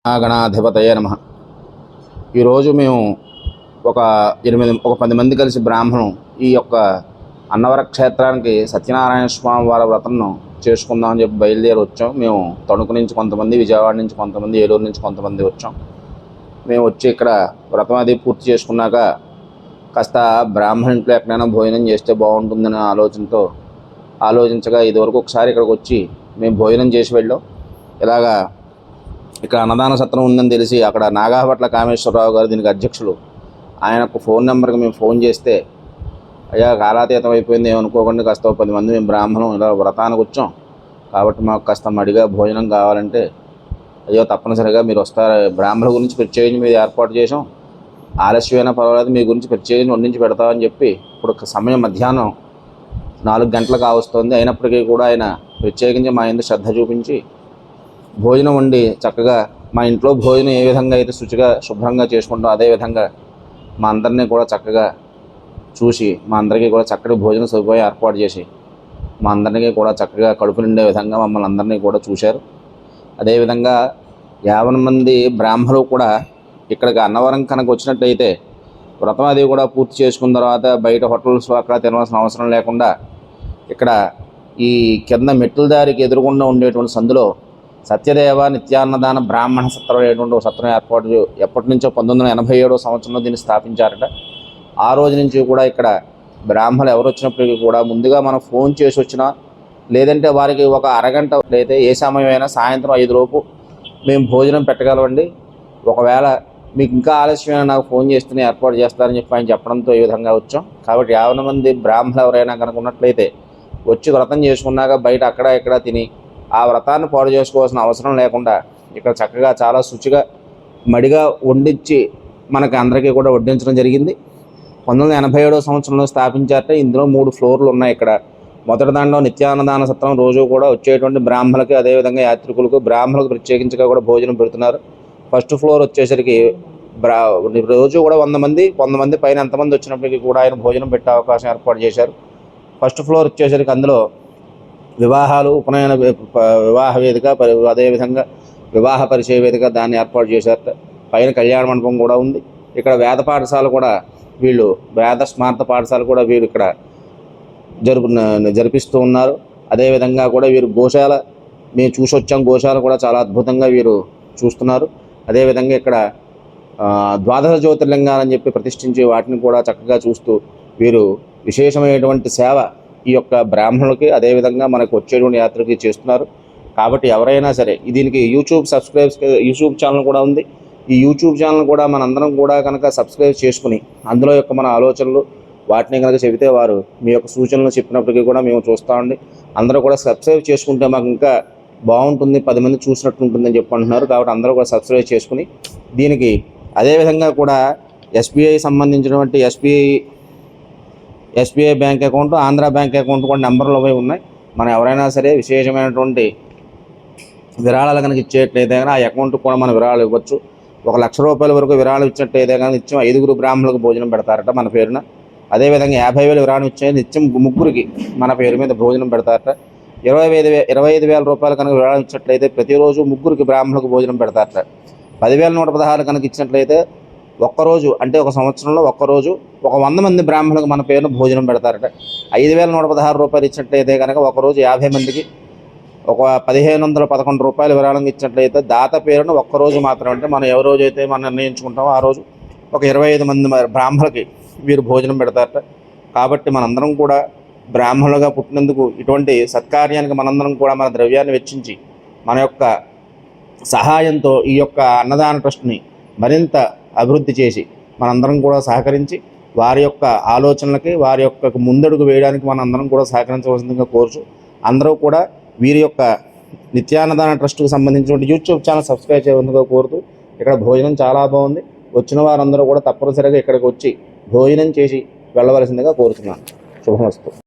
గణాధిపతయే నమః. ఈరోజు మేము ఒక 10 మంది కలిసి బ్రాహ్మణం ఈ యొక్క అన్నవర క్షేత్రానికి సత్యనారాయణ స్వామి వారి వ్రతంను చేసుకుందామని చెప్పి బయలుదేరి వచ్చాం. మేము తణుకు నుంచి కొంతమంది, విజయవాడ నుంచి కొంతమంది, ఏలూరు నుంచి కొంతమంది వచ్చాం. మేము వచ్చి ఇక్కడ వ్రతం అది పూర్తి చేసుకున్నాక కాస్త బ్రాహ్మణ ఇంట్లో ఎక్కడైనా భోజనం చేస్తే బాగుంటుందనే ఆలోచించగా ఇదివరకు ఒకసారి ఇక్కడికి వచ్చి మేము భోజనం చేసి వెళ్ళాం. ఇలాగా ఇక్కడ అన్నదాన సత్రం ఉందని తెలిసి అక్కడ నాగాభట్ల కామేశ్వరరావు గారు దీనికి అధ్యక్షులు, ఆయనకు ఫోన్ నెంబర్కి మేము ఫోన్ చేస్తే, అయ్యా కాలాతీతం అయిపోయింది ఏమనుకోకుండా కాస్త 10 మంది మేము బ్రాహ్మణం ఇలా వ్రతానికి వచ్చాం కాబట్టి మాకు కాస్త మడిగా భోజనం కావాలంటే, అయ్యో తప్పనిసరిగా మీరు వస్తారు, బ్రాహ్మణుల గురించి ప్రత్యేకించి మీరు ఏర్పాటు చేసాం, ఆలస్యమైనా పర్వాలేదు మీ గురించి ప్రత్యేకించి వండించి పెడతామని చెప్పి ఇప్పుడు సమయం మధ్యాహ్నం 4 గంటలకు కావస్తుంది. అయినప్పటికీ కూడా ఆయన ప్రత్యేకించి మా యందు శ్రద్ధ చూపించి భోజనం వండి చక్కగా మా ఇంట్లో భోజనం ఏ విధంగా అయితే శుచిగా శుభ్రంగా చేసుకుంటాం అదేవిధంగా మా అందరినీ కూడా చక్కగా చూసి మా అందరికీ కూడా చక్కటి భోజన సదుపాయం ఏర్పాటు చేసి మా అందరికీ కూడా చక్కగా కడుపు నిండే విధంగా మమ్మల్ని అందరినీ కూడా చూశారు. అదేవిధంగా 50 మంది బ్రాహ్మణులు కూడా ఇక్కడికి అన్నవరం కనుక వచ్చినట్లయితే వ్రతం అది కూడా పూర్తి చేసుకున్న తర్వాత బయట హోటల్స్ అక్కడ తినవలసిన అవసరం లేకుండా ఇక్కడ ఈ కింద మెట్ల దారికి ఎదురుగుండా ఉండేటువంటి సందులో సత్యదేవ నిత్యాన్నదాన బ్రాహ్మణ సత్రం అనేటువంటి సత్రం ఏర్పాటు ఎప్పటి నుంచో 1987 సంవత్సరంలో దీన్ని స్థాపించారట. ఆ రోజు నుంచి కూడా ఇక్కడ బ్రాహ్మణులు ఎవరు వచ్చినప్పటికీ కూడా ముందుగా మనం ఫోన్ చేసి వచ్చినా లేదంటే వారికి ఒక అరగంట అయితే ఏ సమయమైనా సాయంత్రం 5 లోపు మేము భోజనం పెట్టగలమండి, ఒకవేళ మీకు ఇంకా ఆలస్యమైనా నాకు ఫోన్ చేస్తేనే ఏర్పాటు చేస్తారని చెప్పి ఆయన చెప్పడంతో ఈ విధంగా వచ్చాం. కాబట్టి 50 మంది బ్రాహ్మణులు ఎవరైనా కనుక ఉన్నట్లయితే వచ్చి వ్రతం చేసుకున్నాక బయట అక్కడ ఇక్కడ తిని ఆ వ్రతాన్ని పాడు చేసుకోవాల్సిన అవసరం లేకుండా ఇక్కడ చక్కగా చాలా శుచిగా మడిగా వండించి మనకి అందరికీ కూడా వడ్డించడం జరిగింది. 1987 సంవత్సరంలో స్థాపించారట. ఇందులో 3 ఫ్లోర్లు ఉన్నాయి. ఇక్కడ మొదటి దాంట్లో నిత్యాన్నదాన సత్రం రోజు కూడా వచ్చేటువంటి బ్రాహ్మణులకి అదేవిధంగా యాత్రికులకు బ్రాహ్మణులకు ప్రత్యేకించగా కూడా భోజనం పెడుతున్నారు. ఫస్ట్ ఫ్లోర్ వచ్చేసరికి రోజు కూడా 100 మంది పైన ఎంతమంది వచ్చినప్పటికీ కూడా ఆయన భోజనం పెట్టే అవకాశం ఏర్పాటు చేశారు. ఫస్ట్ ఫ్లోర్ వచ్చేసరికి అందులో వివాహాలు, ఉపనయన వివాహ వేదిక, అదేవిధంగా వివాహ పరిచయ వేదిక దాన్ని ఏర్పాటు చేశారట. పైన కళ్యాణ మండపం కూడా ఉంది. ఇక్కడ వేద పాఠశాల కూడా వేద స్మార్త పాఠశాల కూడా వీరు ఇక్కడ జరిపిస్తూ ఉన్నారు. అదేవిధంగా కూడా వీరు గోశాల మేము చూసొచ్చాం, గోశాల కూడా చాలా అద్భుతంగా వీరు చూస్తున్నారు. అదేవిధంగా ఇక్కడ 12 జ్యోతిర్లింగాలని చెప్పి ప్రతిష్ఠించి వాటిని కూడా చక్కగా చూస్తూ వీరు విశేషమైనటువంటి సేవ ఈ యొక్క బ్రాహ్మణులకి అదేవిధంగా మనకు వచ్చేటువంటి యాత్రకి చేస్తున్నారు. కాబట్టి ఎవరైనా సరే దీనికి యూట్యూబ్ ఛానల్ కూడా ఉంది. ఈ యూట్యూబ్ ఛానల్ కూడా మనందరం కూడా కనుక సబ్స్క్రైబ్ చేసుకుని అందులో యొక్క మన ఆలోచనలు వాటిని కనుక చెబితే వారు మీ యొక్క సూచనలు చెప్పినప్పటికీ కూడా మేము చూస్తామండి. అందరూ కూడా సబ్స్క్రైబ్ చేసుకుంటే మాకు ఇంకా బాగుంటుంది, 10 మంది చూసినట్టు ఉంటుందని చెప్పి అంటున్నారు. కాబట్టి అందరూ కూడా సబ్స్క్రైబ్ చేసుకుని దీనికి అదేవిధంగా కూడా ఎస్బీఐ సంబంధించినటువంటి SBI bank account, Andhra bank account కూడా నెంబర్లు అవి ఉన్నాయి. మనం ఎవరైనా సరే విశేషమైనటువంటి విరాళాలు కనుక ఇచ్చేట్లయితే కానీ ఆ అకౌంట్కి కూడా మనం విరాళాలు ఇవ్వచ్చు. 1 లక్ష రూపాయల వరకు విరాళం ఇచ్చినట్టయితే కానీ నిత్యం 5 బ్రాహ్మణులకు భోజనం పెడతారట మన పేరున. అదేవిధంగా 50,000 విరాళం ఇచ్చే నిత్యం 3 మన పేరు మీద భోజనం పెడతారట. 25,000 రూపాయలు కనుక విరాళం ఇచ్చినట్లయితే ప్రతిరోజు 3 బ్రాహ్మణులకు భోజనం పెడతారట. 10,116 కనుక ఇచ్చినట్లయితే ఒక్కరోజు అంటే ఒక సంవత్సరంలో ఒక్కరోజు 100 మంది బ్రాహ్మణులకు మన పేరును భోజనం పెడతారట. 5,116 రూపాయలు ఇచ్చినట్లయితే కనుక ఒకరోజు 50 మందికి 1,511 రూపాయలు విరాళంగా ఇచ్చినట్లయితే దాత పేరును ఒక్కరోజు మాత్రం అంటే మనం ఏ రోజైతే మనం నిర్ణయించుకుంటామో ఆ రోజు ఒక 25 మంది బ్రాహ్మణులకి వీరు భోజనం పెడతారట. కాబట్టి మనందరం కూడా బ్రాహ్మణులుగా పుట్టినందుకు ఇటువంటి సత్కార్యానికి మనందరం కూడా మన ద్రవ్యాన్ని వెచ్చించి మన యొక్క సహాయంతో ఈ యొక్క అన్నదాన ట్రస్ట్ని మరింత అభివృద్ధి చేసి మనందరం కూడా సహకరించి వారి యొక్క ఆలోచనలకి వారి యొక్క ముందడుగు వేయడానికి మనందరం కూడా సహకరించవలసిందిగా కోరుచు అందరూ కూడా వీరి యొక్క నిత్యాన్నదాన ట్రస్ట్కు సంబంధించిన యూట్యూబ్ ఛానల్ సబ్స్క్రైబ్ చేయవలసిందిగా కోరుతూ ఇక్కడ భోజనం చాలా బాగుంది. వచ్చిన వారందరూ కూడా తప్పనిసరిగా ఇక్కడికి వచ్చి భోజనం చేసి వెళ్ళవలసిందిగా కోరుతున్నాను. శుభమస్తు.